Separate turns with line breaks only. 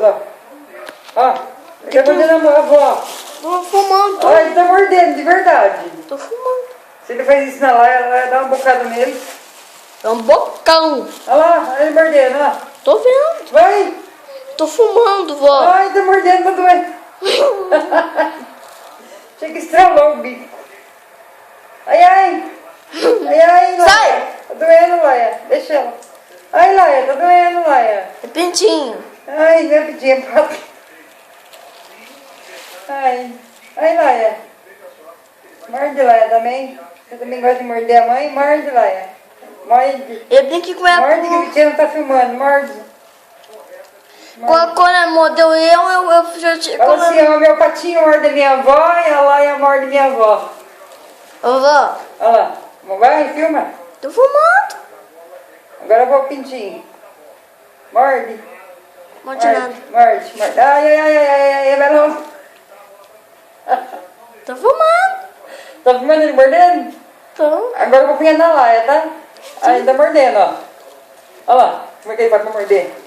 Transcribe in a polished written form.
ó. Ó, ele tá mordendo a avó.
Tô fumando.
Ó, ele tá mordendo, de verdade.
Tô fumando.
Se ele faz isso na lá, ela vai dar uma bocada nele.
É um bocão.
Olha lá, olha ele mordendo, ó.
Tô vendo.
Vai!
Tô fumando, vó.
Ai, tá mordendo, tá doendo. Chega, estralou o bico. Ai, ai. Ai, ai, Laia.
Sai!
Tá doendo, Laia. Deixa ela. Ai, Laia, tá doendo, Laia.
É pintinho.
Ai, minha pedinha papi. Ai, ai, Laia. Morde, Laia, também. Você também gosta de morder a mãe? Morde, Laia. Morde.
Eu tenho que comer
Morde que o Vitinho não tá filmando. Morde.
Quando ela mordeu eu já tinha.
Fala assim, ó, meu patinho morde minha avó e a Laia morde minha avó.
Ô, vó,
Olha lá. Vai, filma.
tô fumando.
Agora eu vou o pintinho. Morde.
Morde nada.
Morde, morde. Ai, ai, ai, ai, ai, ai, vai lá.
Tô fumando.
Tá filmando ele mordendo?
Tô.
Agora eu vou pingar na Laia, tá? Aí tá mordendo, ó. Olha lá, como é que ele faz pra morder?